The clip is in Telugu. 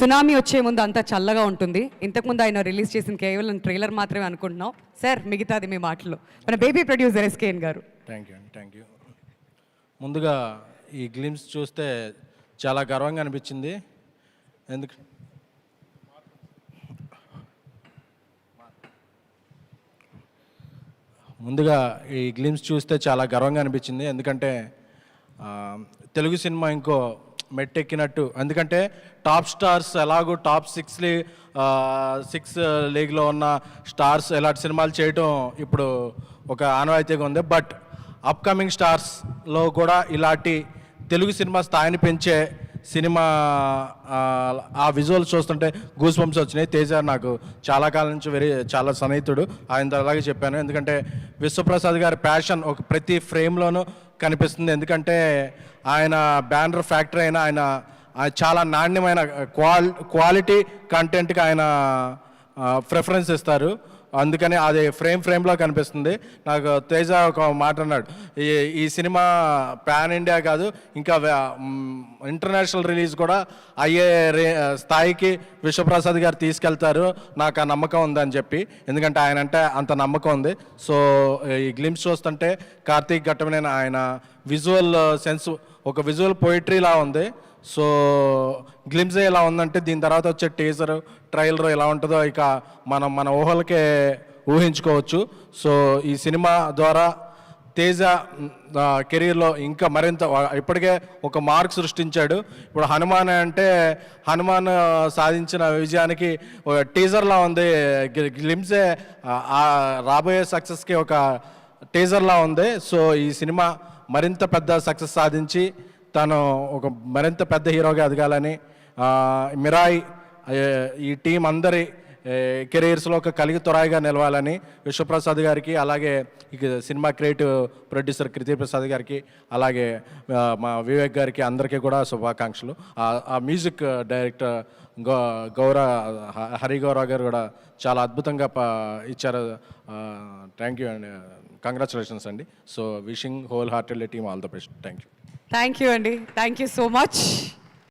సునామీ వచ్చే ముందు అంతా చల్లగా ఉంటుంది. ఇంతకుముందు ఆయన రిలీజ్ చేసిన కేవలం ట్రైలర్ మాత్రమే అనుకుంటున్నాం. సార్ మిగతాది మీ మాటల్లో మన బేబీ ప్రొడ్యూసర్ ఎస్కేఎన్ గారు. Thank you. ముందుగా ఈ గ్లిమ్స్ చూస్తే చాలా గర్వంగా అనిపించింది. ఎందుకు ముందుగా ఈ గ్లిమ్స్ చూస్తే చాలా గర్వంగా అనిపించింది. ఎందుకంటే తెలుగు సినిమా ఇంకో మెట్టెక్కినట్టు. ఎందుకంటే టాప్ స్టార్స్ ఎలాగో టాప్ 6 లీగ్లో ఉన్న స్టార్స్ ఇలాంటి సినిమాలు చేయటం ఇప్పుడు ఒక ఆనవాయితీగా ఉంది. బట్ అప్కమింగ్ స్టార్స్లో కూడా ఇలాంటి తెలుగు సినిమా స్థాయిని పెంచే సినిమా ఆ విజువల్స్ చూస్తుంటే గూస్ బంప్స్ వచ్చినాయి. తేజ నాకు చాలా కాలం నుంచి చాలా సన్నిహితుడు, ఆయనతో అలాగే చెప్పాను. ఎందుకంటే విశ్వప్రసాద్ గారి ప్యాషన్ ఒక ప్రతి ఫ్రేమ్లోనూ కనిపిస్తుంది. ఎందుకంటే ఆయన బ్యానర్ ఫ్యాక్టరీ అయినా ఆయన చాలా నాణ్యమైన క్వాలిటీ కంటెంట్కి ఆయన ప్రిఫరెన్స్ ఇస్తారు. అందుకని అది ఫ్రేమ్లో కనిపిస్తుంది. నాకు తేజ ఒక మాట అన్నాడు, ఈ సినిమా పాన్ ఇండియా కాదు ఇంకా ఇంటర్నేషనల్ రిలీజ్ కూడా అయ్యే స్థాయికి విశ్వప్రసాద్ గారు తీసుకెళ్తారు, నాకు ఆ నమ్మకం ఉందని చెప్పి. ఎందుకంటే ఆయన అంటే అంత నమ్మకం ఉంది. సో ఈ గ్లిమ్స్ చూస్తుంటే కార్తీక్ ఘట్టమనేని ఆయన విజువల్ సెన్స్ ఒక విజువల్ పోయిటరీలా ఉంది. సో గ్లిమ్స్ ఎలా ఉందంటే దీని తర్వాత వచ్చే టీజర్ ట్రైలర్ ఎలా ఉంటుందో ఇక మన ఊహలకే ఊహించుకోవచ్చు. సో ఈ సినిమా ద్వారా తేజ కెరీర్లో ఇంకా మరింత ఇప్పటికే ఒక మార్క్ సృష్టించాడు. ఇప్పుడు హనుమాన్ అంటే హనుమాన్ సాధించిన విజయానికి టీజర్లా ఉంది. గ్లిమ్సే రాబోయే సక్సెస్కి ఒక టీజర్లా ఉంది. సో ఈ సినిమా మరింత పెద్ద సక్సెస్ సాధించి తను ఒక మరింత పెద్ద హీరోగా ఎదగాలని, మిరాయి ఈ టీం అందరి కెరీర్స్లో ఒక కలిగి తొరాయిగా నిలవాలని విశ్వప్రసాద్ గారికి, అలాగే ఇక సినిమా క్రియేటివ్ ప్రొడ్యూసర్ కృతి ప్రసాద్ గారికి, అలాగే మా వివేక్ గారికి అందరికీ కూడా శుభాకాంక్షలు. ఆ మ్యూజిక్ డైరెక్టర్ హరి గౌరవ్ గారు కూడా చాలా అద్భుతంగా ఇచ్చారు. థ్యాంక్ యూ అండి, కంగ్రాచులేషన్స్ అండి. So wishing whole heartedly team all the best. Thank you అండి. Thank you so much.